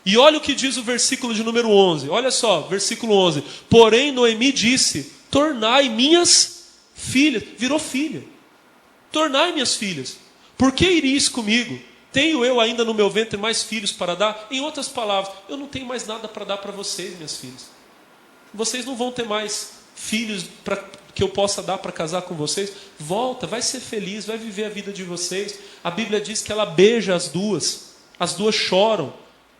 E olha o que diz o versículo de número 11. Olha só, versículo 11. Porém Noemi disse: tornai minhas filhas. Virou filha. Tornai minhas filhas. Por que iris comigo? Tenho eu ainda no meu ventre mais filhos para dar? Em outras palavras, eu não tenho mais nada para dar para vocês, minhas filhas. Vocês não vão ter mais filhos que eu possa dar para casar com vocês. Volta, vai ser feliz, vai viver a vida de vocês. A Bíblia diz que ela beija as duas choram.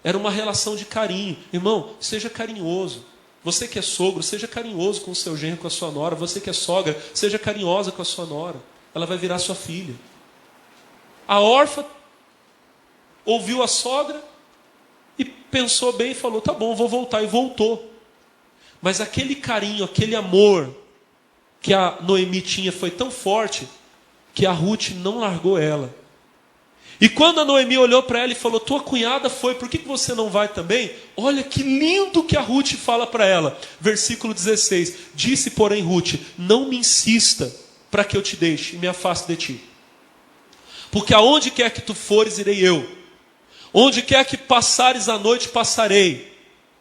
Era uma relação de carinho. Irmão, seja carinhoso. Você que é sogro, seja carinhoso com o seu genro, com a sua nora. Você que é sogra, seja carinhosa com a sua nora. Ela vai virar sua filha. A órfã ouviu a sogra e pensou bem e falou: tá bom, vou voltar. E voltou. Mas aquele carinho, aquele amor que a Noemi tinha foi tão forte que a Ruth não largou ela. E quando a Noemi olhou para ela e falou: tua cunhada foi, por que você não vai também? Olha que lindo que a Ruth fala para ela. Versículo 16. Disse, porém, Ruth: não me insista para que eu te deixe e me afaste de ti. Porque aonde quer que tu fores, irei eu. Onde quer que passares a noite, passarei.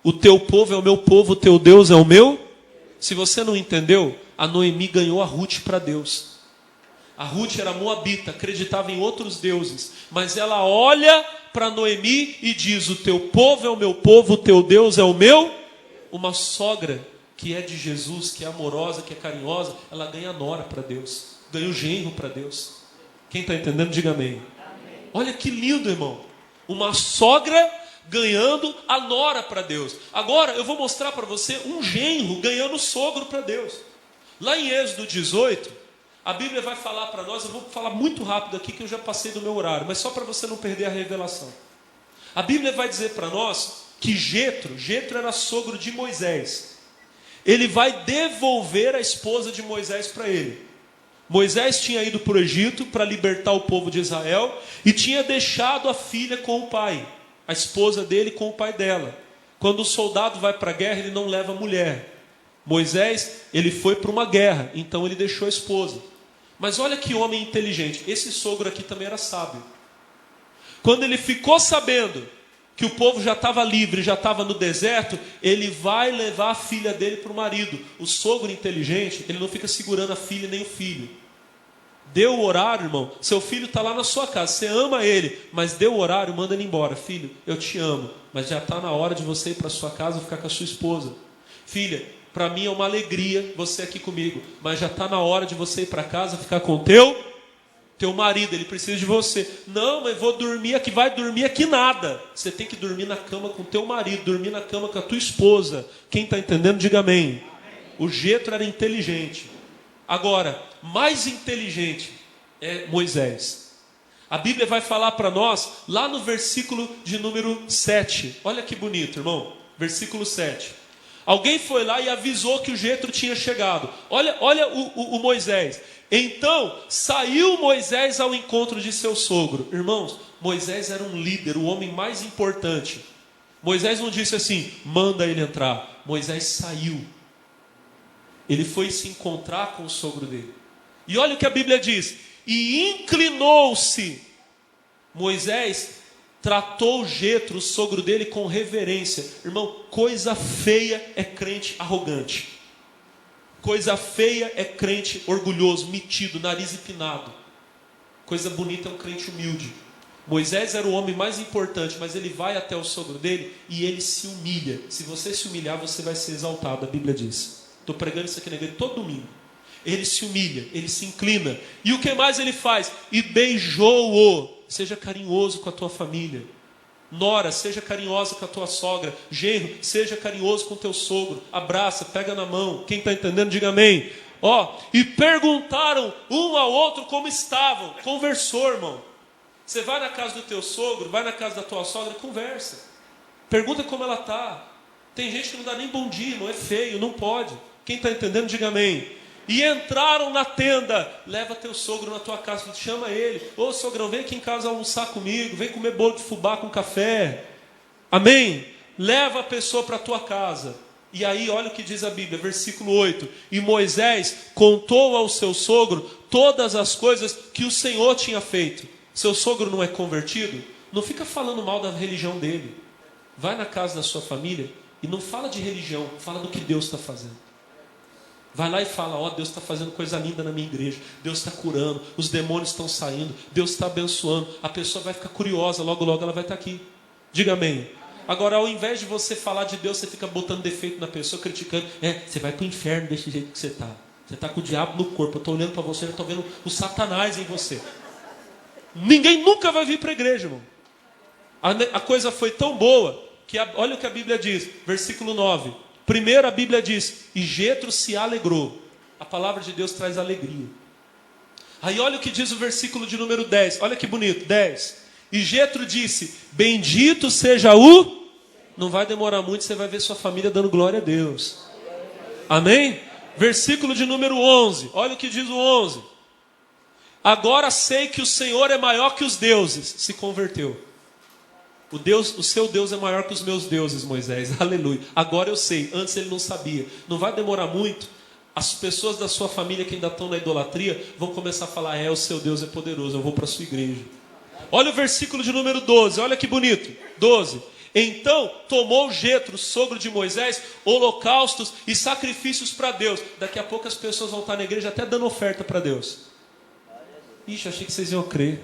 O teu povo é o meu povo, o teu Deus é o meu. Se você não entendeu, a Noemi ganhou a Ruth para Deus. A Ruth era moabita, acreditava em outros deuses. Mas ela olha para Noemi e diz: o teu povo é o meu povo, o teu Deus é o meu. Uma sogra que é de Jesus, que é amorosa, que é carinhosa, ela ganha a nora para Deus. Ganha o genro para Deus. Quem está entendendo, diga amém. Olha que lindo, irmão. Uma sogra ganhando a nora para Deus. Agora eu vou mostrar para você um genro ganhando o sogro para Deus. Lá em Êxodo 18, a Bíblia vai falar para nós, eu vou falar muito rápido aqui que eu já passei do meu horário, mas só para você não perder a revelação. A Bíblia vai dizer para nós que Jetro era sogro de Moisés. Ele vai devolver a esposa de Moisés para ele. Moisés tinha ido para o Egito para libertar o povo de Israel e tinha deixado a filha com o pai, a esposa dele com o pai dela. Quando o soldado vai para a guerra, ele não leva a mulher. Moisés, ele foi para uma guerra, então ele deixou a esposa. Mas olha que homem inteligente. Esse sogro aqui também era sábio. Quando ele ficou sabendo que o povo já estava livre, já estava no deserto, ele vai levar a filha dele para o marido. O sogro inteligente, ele não fica segurando a filha nem o filho. Deu o horário, irmão, seu filho está lá na sua casa, você ama ele, mas deu o horário, manda ele embora. Filho, eu te amo, mas já está na hora de você ir para sua casa e ficar com a sua esposa. Filha, para mim é uma alegria você aqui comigo, mas já está na hora de você ir para casa, ficar com o teu marido, ele precisa de você. Não, mas vou dormir aqui. Vai dormir aqui nada. Você tem que dormir na cama com o teu marido, dormir na cama com a tua esposa. Quem está entendendo, diga amém. O Jetro era inteligente. Agora, mais inteligente é Moisés. A Bíblia vai falar para nós, lá no versículo de número 7. Olha que bonito, irmão. Versículo 7. Alguém foi lá e avisou que o Jetro tinha chegado. Olha o Moisés. Então saiu Moisés ao encontro de seu sogro. Irmãos, Moisés era um líder, o homem mais importante. Moisés não disse assim, manda ele entrar. Moisés saiu. Ele foi se encontrar com o sogro dele. E olha o que a Bíblia diz. E inclinou-se. Moisés tratou Jetro, o sogro dele, com reverência. Irmão, coisa feia é crente arrogante. Coisa feia é crente orgulhoso, metido, nariz empinado. Coisa bonita é um crente humilde. Moisés era o homem mais importante, mas ele vai até o sogro dele e ele se humilha. Se você se humilhar, você vai ser exaltado, a Bíblia diz. Estou pregando isso aqui na igreja todo domingo. Ele se humilha, ele se inclina. E o que mais ele faz? E beijou-o. Seja carinhoso com a tua família. Nora, seja carinhosa com a tua sogra. Genro, seja carinhoso com o teu sogro. Abraça, pega na mão. Quem está entendendo, diga amém. E perguntaram um ao outro como estavam. Conversou, irmão. Você vai na casa do teu sogro, vai na casa da tua sogra, conversa. Pergunta como ela está. Tem gente que não dá nem bom dia, irmão, é feio, não pode. Quem está entendendo, diga amém. E entraram na tenda. Leva teu sogro na tua casa, chama ele. Ô sogrão, vem aqui em casa almoçar comigo, vem comer bolo de fubá com café. Amém? Leva a pessoa para a tua casa. E aí olha o que diz a Bíblia, versículo 8. E Moisés contou ao seu sogro todas as coisas que o Senhor tinha feito. Seu sogro não é convertido? Não fica falando mal da religião dele. Vai na casa da sua família e não fala de religião, fala do que Deus está fazendo. Vai lá e fala, Deus está fazendo coisa linda na minha igreja. Deus está curando, os demônios estão saindo, Deus está abençoando. A pessoa vai ficar curiosa, logo logo ela vai estar aqui. Diga amém. Agora, ao invés de você falar de Deus, você fica botando defeito na pessoa, criticando. Você vai para o inferno desse jeito que você está. Você está com o diabo no corpo. Eu estou olhando para você, eu estou vendo o Satanás em você. Ninguém nunca vai vir para a igreja, irmão. A coisa foi tão boa que olha o que a Bíblia diz, versículo 9. Primeiro a Bíblia diz, e Jetro se alegrou. A palavra de Deus traz alegria. Aí olha o que diz o versículo de número 10. Olha que bonito, 10. E Jetro disse, bendito seja o... Não vai demorar muito, você vai ver sua família dando glória a Deus. Amém? Versículo de número 11. Olha o que diz o 11. Agora sei que o Senhor é maior que os deuses. Se converteu. O seu Deus é maior que os meus deuses, Moisés. Aleluia. Agora eu sei. Antes ele não sabia. Não vai demorar muito. As pessoas da sua família que ainda estão na idolatria vão começar a falar, o seu Deus é poderoso, eu vou para a sua igreja. Olha o versículo de número 12. Olha que bonito. 12. Então tomou Jetro, sogro de Moisés, holocaustos e sacrifícios para Deus. Daqui a pouco as pessoas vão estar na igreja até dando oferta para Deus. Ixi, achei que vocês iam crer.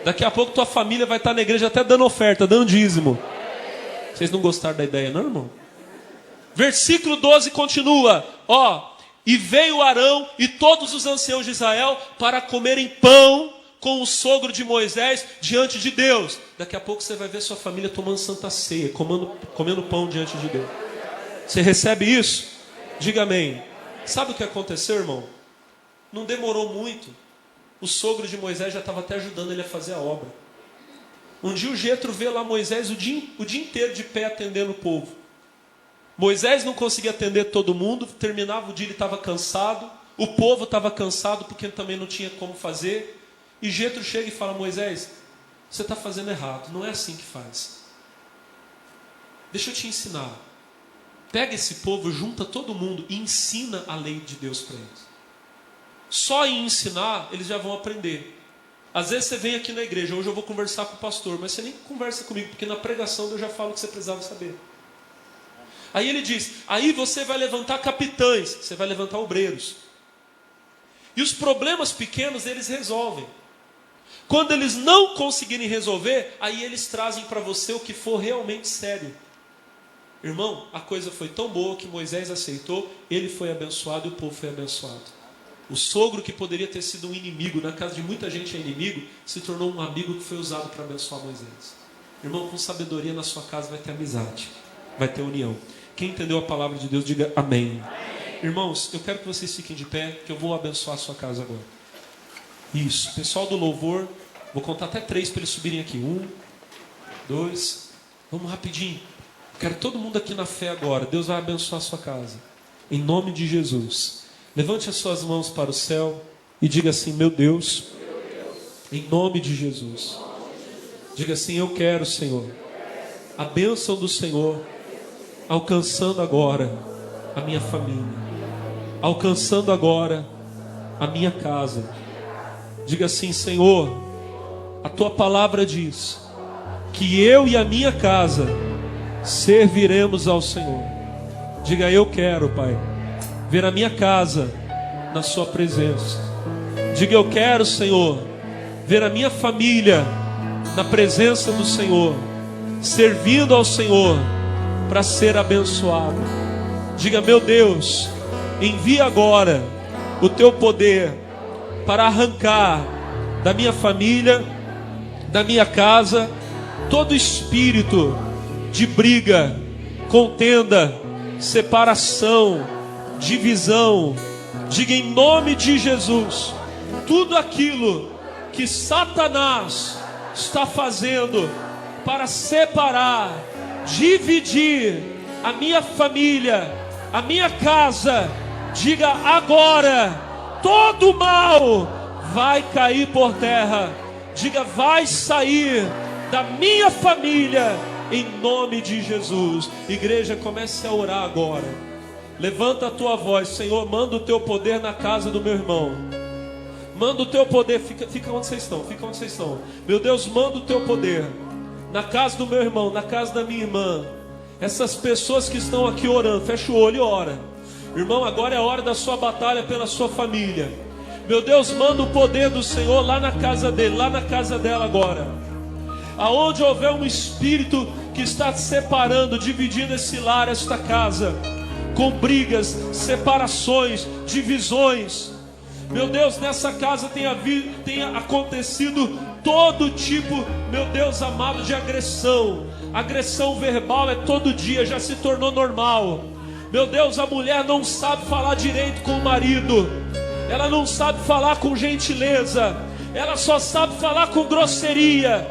Daqui a pouco tua família vai estar na igreja até dando oferta, dando dízimo. Vocês não gostaram da ideia, não, irmão? Versículo 12 continua. E veio Arão e todos os anciãos de Israel para comerem pão com o sogro de Moisés diante de Deus. Daqui a pouco você vai ver sua família tomando santa ceia, comendo pão diante de Deus. Você recebe isso? Diga amém. Sabe o que aconteceu, irmão? Não demorou muito. O sogro de Moisés já estava até ajudando ele a fazer a obra. Um dia o Jetro vê lá Moisés o dia inteiro de pé atendendo o povo. Moisés não conseguia atender todo mundo, terminava o dia, ele estava cansado. O povo estava cansado porque também não tinha como fazer. E Jetro chega e fala, Moisés, você está fazendo errado, não é assim que faz. Deixa eu te ensinar. Pega esse povo, junta todo mundo e ensina a lei de Deus para eles. Só em ensinar, eles já vão aprender. Às vezes você vem aqui na igreja, hoje eu vou conversar com o pastor, mas você nem conversa comigo, porque na pregação eu já falo o que você precisava saber. Aí ele diz, aí você vai levantar capitães, você vai levantar obreiros. E os problemas pequenos eles resolvem. Quando eles não conseguirem resolver, aí eles trazem para você o que for realmente sério. Irmão, a coisa foi tão boa que Moisés aceitou, ele foi abençoado e o povo foi abençoado. O sogro que poderia ter sido um inimigo, na casa de muita gente é inimigo, se tornou um amigo que foi usado para abençoar Moisés. Irmão, com sabedoria na sua casa vai ter amizade, vai ter união. Quem entendeu a palavra de Deus, diga amém. Amém. Irmãos, eu quero que vocês fiquem de pé, que eu vou abençoar a sua casa agora. Isso, pessoal do louvor, vou contar até 3 para eles subirem aqui. 1, 2, vamos rapidinho. Quero todo mundo aqui na fé agora. Deus vai abençoar a sua casa. Em nome de Jesus. Levante as suas mãos para o céu e diga assim, meu Deus, em nome de Jesus. Diga assim, eu quero, Senhor, a bênção do Senhor alcançando agora a minha família, alcançando agora a minha casa. Diga assim: Senhor, a tua palavra diz que eu e a minha casa serviremos ao Senhor. Diga: eu quero, Pai, ver a minha casa na sua presença. Diga: eu quero, Senhor, ver a minha família na presença do Senhor, servindo ao Senhor para ser abençoado. Diga: meu Deus, envia agora o teu poder para arrancar da minha família, da minha casa, todo espírito de briga, contenda, separação, divisão. Diga: em nome de Jesus, tudo aquilo que Satanás está fazendo para separar, dividir a minha família, a minha casa, diga agora, todo mal vai cair por terra. Diga: vai sair da minha família, em nome de Jesus. Igreja, comece a orar agora. Levanta a tua voz. Senhor, manda o teu poder na casa do meu irmão. Manda o teu poder. Fica onde vocês estão. Fica onde vocês estão. Meu Deus, manda o teu poder na casa do meu irmão, na casa da minha irmã. Essas pessoas que estão aqui orando, fecha o olho e ora. Irmão, agora é a hora da sua batalha pela sua família. Meu Deus, manda o poder do Senhor lá na casa dele, lá na casa dela agora. Aonde houver um espírito que está separando, dividindo esse lar, esta casa, com brigas, separações, divisões. Meu Deus, nessa casa tem acontecido todo tipo, meu Deus amado, de agressão. Agressão verbal é todo dia, já se tornou normal. Meu Deus, a mulher não sabe falar direito com o marido. Ela não sabe falar com gentileza. Ela só sabe falar com grosseria.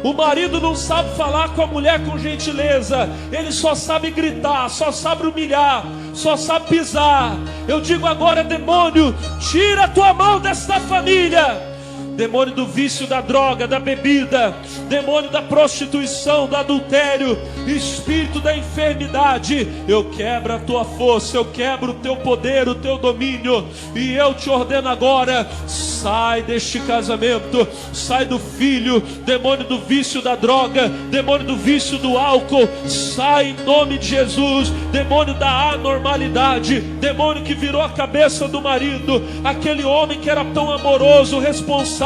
O marido não sabe falar com a mulher com gentileza. Ele só sabe gritar, só sabe humilhar, só sabe pisar. Eu digo agora: demônio, tira a tua mão desta família. Demônio do vício, da droga, da bebida, demônio da prostituição, do adultério, espírito da enfermidade, eu quebro a tua força, eu quebro o teu poder, o teu domínio, e eu te ordeno agora: sai deste casamento, sai do filho. Demônio do vício da droga, demônio do vício do álcool, sai em nome de Jesus. Demônio da anormalidade, demônio que virou a cabeça do marido, aquele homem que era tão amoroso, responsável,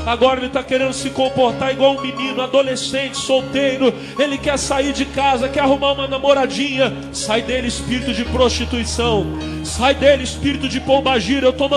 agora ele está querendo se comportar igual um menino, adolescente, solteiro. Ele quer sair de casa, quer arrumar uma namoradinha. Sai dele, espírito de prostituição. Sai dele, espírito de pombagira. Eu estou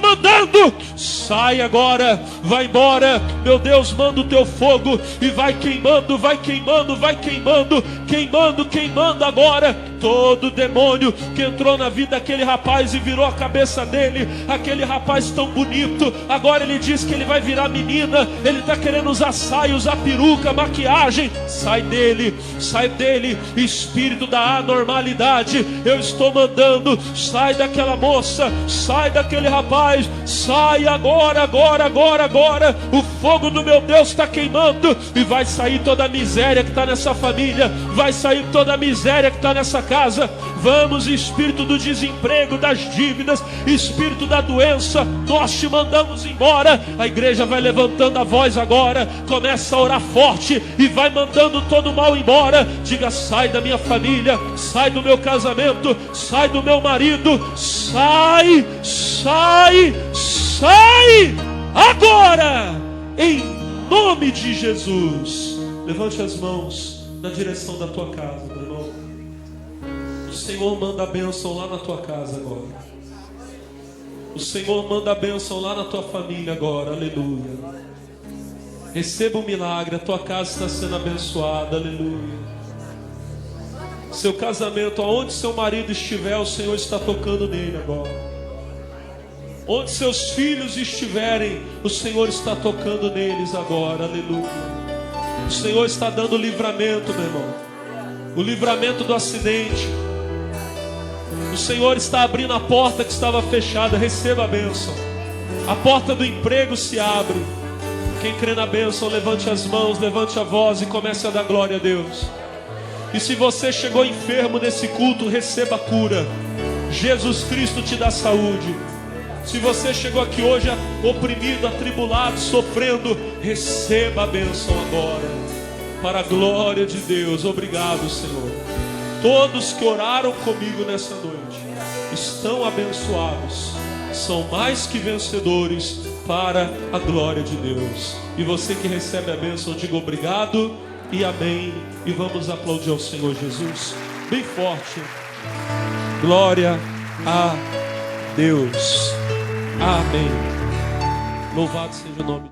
mandando, sai agora, vai embora. Meu Deus, manda o teu fogo e vai queimando, vai queimando, vai queimando, queimando, queimando agora. Todo demônio que entrou na vida daquele rapaz e virou a cabeça dele, aquele rapaz tão bonito, agora ele diz que ele vai virar menina. Ele está querendo usar saia, usar peruca, maquiagem. Sai dele, espírito da anormalidade. Eu estou mandando, sai daquela moça, sai daquele rapaz, sai agora, agora, agora, agora. O fogo do meu Deus está queimando e vai sair toda a miséria que está nessa família, vai sair toda a miséria que está nessa casa. Vamos, espírito do desemprego, das dívidas, espírito da doença, nós te mandamos embora. A igreja vai levantando a voz agora, começa a orar forte e vai mandando todo o mal embora. Diga: sai da minha família, sai do meu casamento, sai do meu marido, sai, sai, sai agora, em nome de Jesus. Levante as mãos na direção da tua casa, meu irmão. O Senhor manda a bênção lá na tua casa agora. O Senhor manda a bênção lá na tua família agora, aleluia. Receba um milagre, a tua casa está sendo abençoada, aleluia. Seu casamento, aonde seu marido estiver, o Senhor está tocando nele agora. Onde seus filhos estiverem, o Senhor está tocando neles agora, aleluia. O Senhor está dando livramento, meu irmão. O livramento do acidente. O Senhor está abrindo a porta que estava fechada. Receba a bênção. A porta do emprego se abre. Quem crê na bênção, levante as mãos, levante a voz e comece a dar glória a Deus. E se você chegou enfermo nesse culto, receba a cura. Jesus Cristo te dá saúde. Se você chegou aqui hoje oprimido, atribulado, sofrendo, receba a bênção agora. Para a glória de Deus. Obrigado, Senhor. Todos que oraram comigo nessa noite estão abençoados. São mais que vencedores para a glória de Deus. E você que recebe a bênção, diga obrigado e amém. E vamos aplaudir ao Senhor Jesus bem forte. Glória a Deus. Amém. Louvado seja o nome.